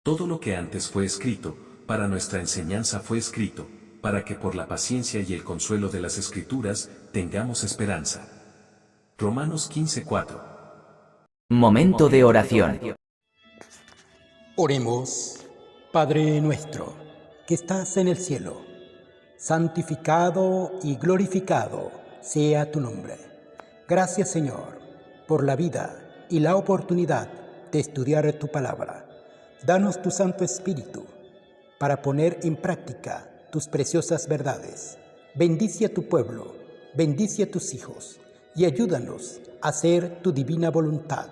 Todo lo que antes fue escrito, para nuestra enseñanza fue escrito, para que por la paciencia y el consuelo de las Escrituras, tengamos esperanza. Romanos 15:4. Momento de oración. Oremos. Padre nuestro, que estás en el cielo, santificado y glorificado sea tu nombre. Gracias, Señor, por la vida y la oportunidad de estudiar tu palabra. Danos tu Santo Espíritu para poner en práctica tus preciosas verdades. Bendice a tu pueblo, bendice a tus hijos y ayúdanos a hacer tu divina voluntad.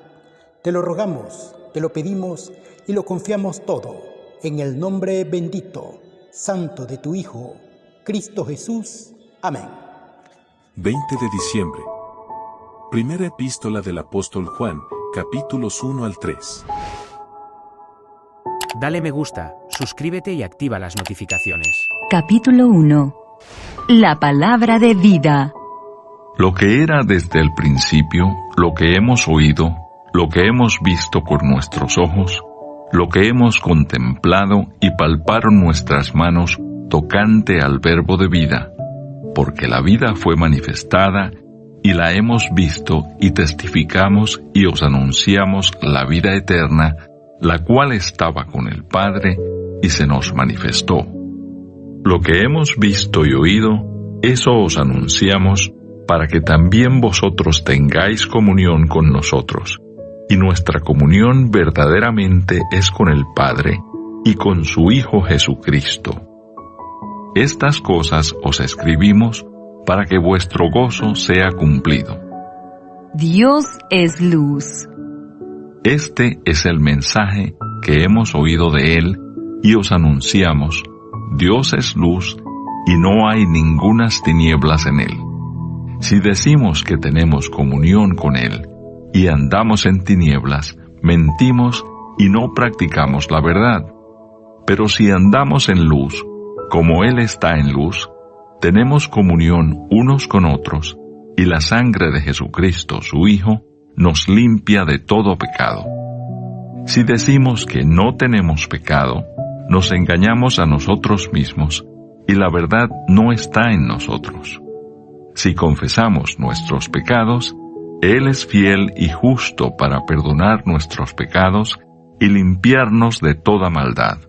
Te lo rogamos, te lo pedimos y lo confiamos todo en el nombre bendito, santo de tu Hijo, Cristo Jesús. Amén. 20 de diciembre. Primera epístola del apóstol Juan, capítulos 1 al 3. Dale me gusta, suscríbete y activa las notificaciones. Capítulo 1. La palabra de vida. Lo que era desde el principio, lo que hemos oído, lo que hemos visto con nuestros ojos, lo que hemos contemplado y palparon nuestras manos tocante al verbo de vida, porque la vida fue manifestada y la hemos visto y testificamos y os anunciamos la vida eterna, la cual estaba con el Padre y se nos manifestó. Lo que hemos visto y oído, eso os anunciamos, para que también vosotros tengáis comunión con nosotros. Y nuestra comunión verdaderamente es con el Padre y con su Hijo Jesucristo. Estas cosas os escribimos para que vuestro gozo sea cumplido. Dios es luz. Este es el mensaje que hemos oído de Él y os anunciamos: Dios es luz y no hay ningunas tinieblas en Él. Si decimos que tenemos comunión con Él y andamos en tinieblas, mentimos y no practicamos la verdad. Pero si andamos en luz, como Él está en luz, tenemos comunión unos con otros, y la sangre de Jesucristo, su Hijo, nos limpia de todo pecado. Si decimos que no tenemos pecado, nos engañamos a nosotros mismos, y la verdad no está en nosotros. Si confesamos nuestros pecados, Él es fiel y justo para perdonar nuestros pecados y limpiarnos de toda maldad.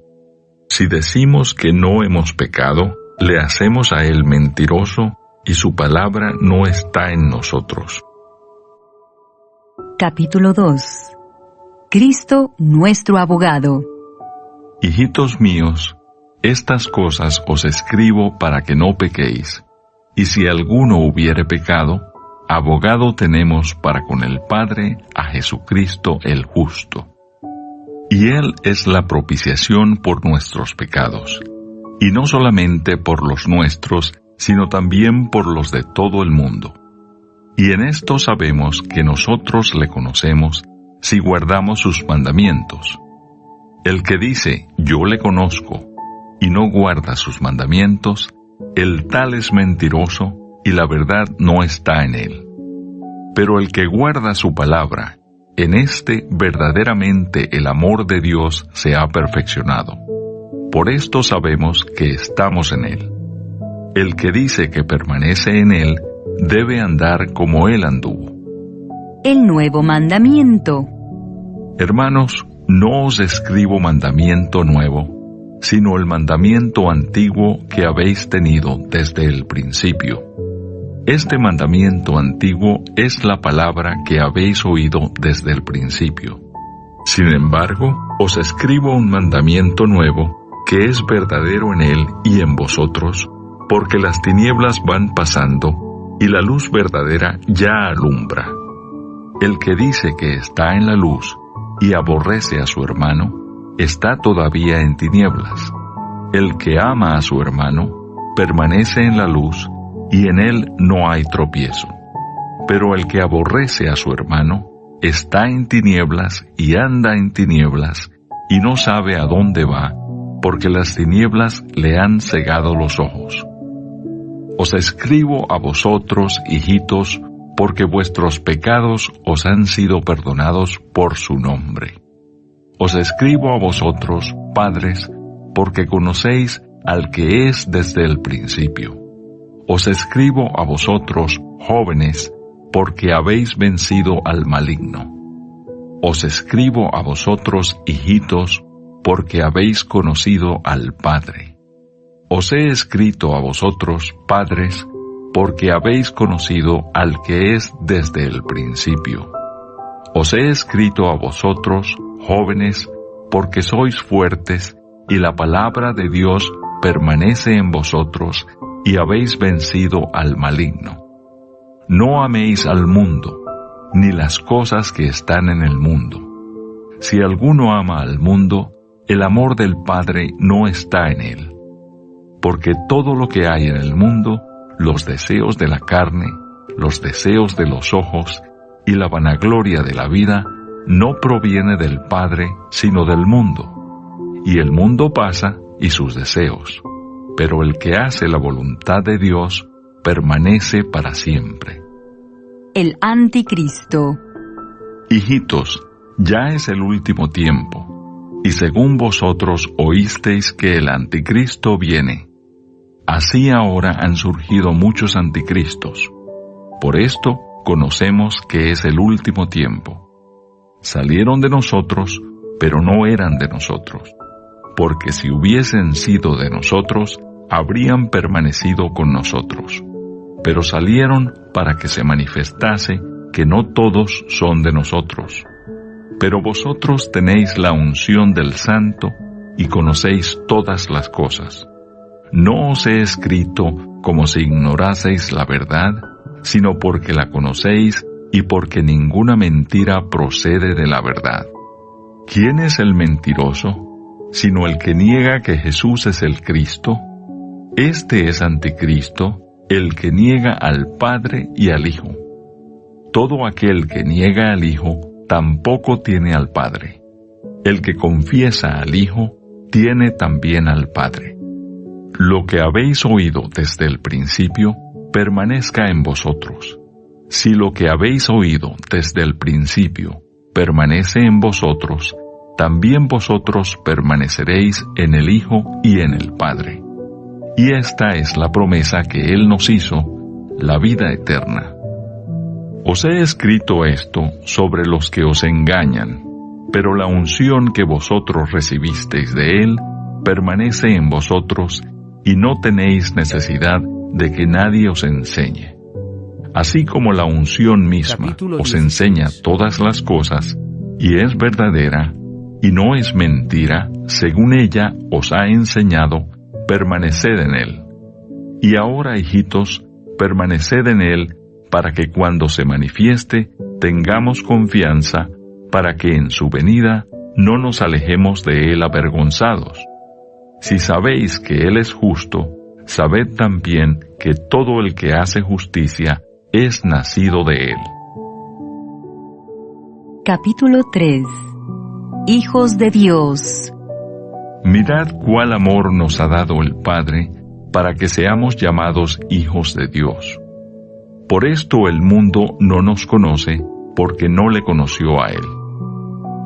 Si decimos que no hemos pecado, le hacemos a Él mentiroso y su palabra no está en nosotros. Capítulo 2. Cristo nuestro abogado. Hijitos míos, estas cosas os escribo para que no pequéis. Y si alguno hubiere pecado, abogado tenemos para con el Padre a Jesucristo el justo. Y Él es la propiciación por nuestros pecados, y no solamente por los nuestros, sino también por los de todo el mundo. Y en esto sabemos que nosotros le conocemos si guardamos sus mandamientos. El que dice, yo le conozco, y no guarda sus mandamientos, el tal es mentiroso, y la verdad no está en él. Pero el que guarda su palabra, en éste verdaderamente el amor de Dios se ha perfeccionado. Por esto sabemos que estamos en él. El que dice que permanece en él, debe andar como él anduvo. El nuevo mandamiento. Hermanos, no os escribo mandamiento nuevo, sino el mandamiento antiguo que habéis tenido desde el principio. Este mandamiento antiguo es la palabra que habéis oído desde el principio. Sin embargo, os escribo un mandamiento nuevo, que es verdadero en él y en vosotros, porque las tinieblas van pasando, y la luz verdadera ya alumbra. El que dice que está en la luz, y aborrece a su hermano, está todavía en tinieblas. El que ama a su hermano, permanece en la luz, y en él no hay tropiezo. Pero el que aborrece a su hermano, está en tinieblas y anda en tinieblas, y no sabe a dónde va, porque las tinieblas le han cegado los ojos. Os escribo a vosotros, hijitos, porque vuestros pecados os han sido perdonados por su nombre. os escribo a vosotros, padres, porque conocéis al que es desde el principio. Os escribo a vosotros, jóvenes, porque habéis vencido al maligno. Os escribo a vosotros, hijitos, porque habéis conocido al Padre. Os he escrito a vosotros, padres, porque habéis conocido al que es desde el principio. Os he escrito a vosotros, jóvenes, porque sois fuertes, y la palabra de Dios permanece en vosotros, y habéis vencido al maligno. No améis al mundo, ni las cosas que están en el mundo. Si alguno ama al mundo, el amor del Padre no está en él. Porque todo lo que hay en el mundo, los deseos de la carne, los deseos de los ojos y la vanagloria de la vida, no proviene del Padre, sino del mundo. Y el mundo pasa y sus deseos, pero el que hace la voluntad de Dios permanece para siempre. El anticristo. Hijitos, ya es el último tiempo, y según vosotros oísteis que el anticristo viene. Así ahora han surgido muchos anticristos. Por esto conocemos que es el último tiempo. Salieron de nosotros, pero no eran de nosotros, porque si hubiesen sido de nosotros, habrían permanecido con nosotros. Pero salieron para que se manifestase que no todos son de nosotros. Pero vosotros tenéis la unción del Santo y conocéis todas las cosas. No os he escrito como si ignoraseis la verdad, sino porque la conocéis y porque ninguna mentira procede de la verdad. ¿Quién es el mentiroso, sino el que niega que Jesús es el Cristo? Este es anticristo, el que niega al Padre y al Hijo. Todo aquel que niega al Hijo tampoco tiene al Padre. El que confiesa al Hijo tiene también al Padre. Lo que habéis oído desde el principio permanezca en vosotros. Si lo que habéis oído desde el principio permanece en vosotros, también vosotros permaneceréis en el Hijo y en el Padre. Y esta es la promesa que Él nos hizo, la vida eterna. Os he escrito esto sobre los que os engañan, pero la unción que vosotros recibisteis de Él permanece en vosotros y no tenéis necesidad de que nadie os enseñe. Así como la unción misma Capítulo os 16. enseña todas las cosas, y es verdadera, y no es mentira, según ella os ha enseñado, permaneced en Él. Y ahora, hijitos, permaneced en Él, para que cuando se manifieste, tengamos confianza, para que en su venida no nos alejemos de Él avergonzados. Si sabéis que Él es justo, sabed también que todo el que hace justicia es nacido de Él. Capítulo 3. Hijos de Dios. Mirad cuál amor nos ha dado el Padre, para que seamos llamados hijos de Dios. Por esto el mundo no nos conoce, porque no le conoció a Él.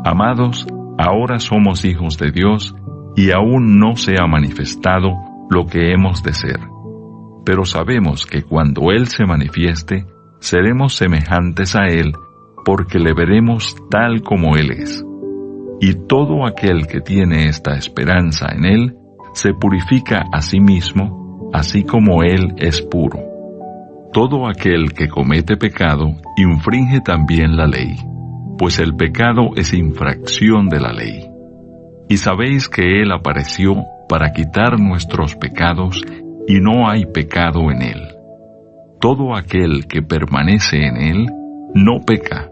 Amados, ahora somos hijos de Dios, y aún no se ha manifestado lo que hemos de ser. Pero sabemos que cuando Él se manifieste, seremos semejantes a Él, porque le veremos tal como Él es. Y todo aquel que tiene esta esperanza en Él, se purifica a sí mismo, así como Él es puro. Todo aquel que comete pecado, infringe también la ley, pues el pecado es infracción de la ley. Y sabéis que Él apareció para quitar nuestros pecados, y no hay pecado en Él. Todo aquel que permanece en Él, no peca.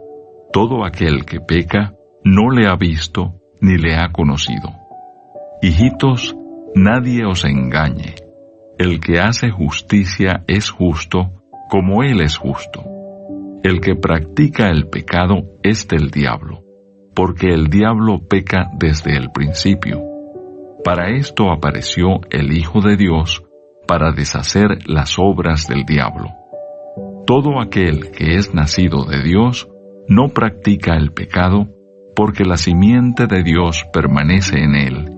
Todo aquel que peca, no le ha visto, ni le ha conocido. Hijitos, nadie os engañe. El que hace justicia es justo, como Él es justo. El que practica el pecado es del diablo, porque el diablo peca desde el principio. Para esto apareció el Hijo de Dios, para deshacer las obras del diablo. Todo aquel que es nacido de Dios no practica el pecado, porque la simiente de Dios permanece en él,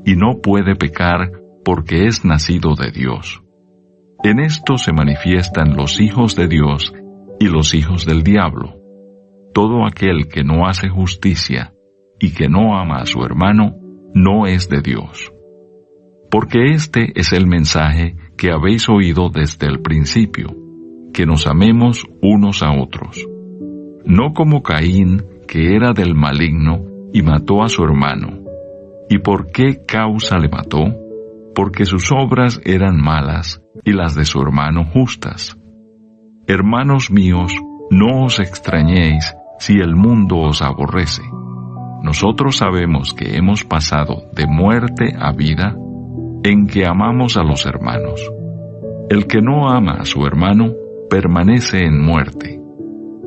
y no puede pecar porque es nacido de Dios. En esto se manifiestan los hijos de Dios y los hijos del diablo. Todo aquel que no hace justicia y que no ama a su hermano, no es de Dios. Porque este es el mensaje que habéis oído desde el principio, que nos amemos unos a otros. No como Caín, que era del maligno y mató a su hermano. ¿Y por qué causa le mató? Porque sus obras eran malas y las de su hermano justas. Hermanos míos, no os extrañéis si el mundo os aborrece. Nosotros sabemos que hemos pasado de muerte a vida en que amamos a los hermanos. El que no ama a su hermano permanece en muerte.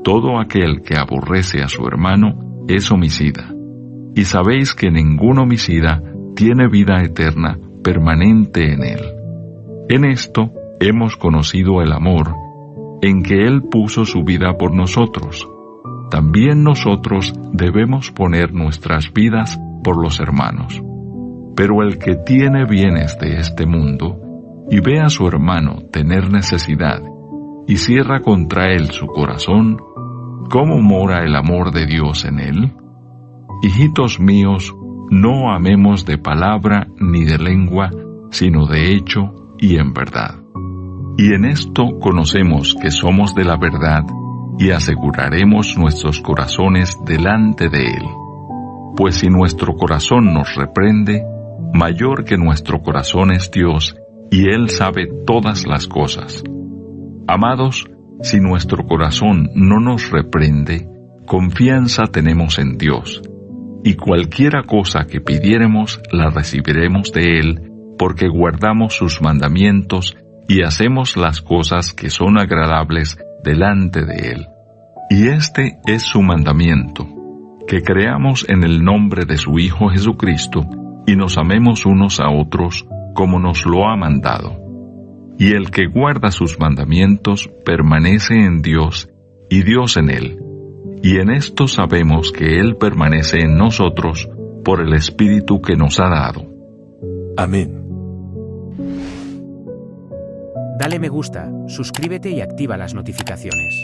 Todo aquel que aborrece a su hermano es homicida. Y sabéis que ningún homicida tiene vida eterna permanente en él. En esto hemos conocido el amor, en que Él puso su vida por nosotros. También nosotros debemos poner nuestras vidas por los hermanos. Pero el que tiene bienes de este mundo, y ve a su hermano tener necesidad, y cierra contra él su corazón, ¿cómo mora el amor de Dios en él? Hijitos míos, no amemos de palabra ni de lengua, sino de hecho y en verdad. Y en esto conocemos que somos de la verdad, y aseguraremos nuestros corazones delante de Él. Pues si nuestro corazón nos reprende, mayor que nuestro corazón es Dios, y Él sabe todas las cosas. Amados, si nuestro corazón no nos reprende, confianza tenemos en Dios, y cualquiera cosa que pidiéremos la recibiremos de Él, porque guardamos sus mandamientos y hacemos las cosas que son agradables delante de Él. Y este es su mandamiento, que creamos en el nombre de su Hijo Jesucristo, y nos amemos unos a otros como nos lo ha mandado. Y el que guarda sus mandamientos permanece en Dios, y Dios en él. Y en esto sabemos que Él permanece en nosotros por el Espíritu que nos ha dado. Amén. Dale me gusta, suscríbete y activa las notificaciones.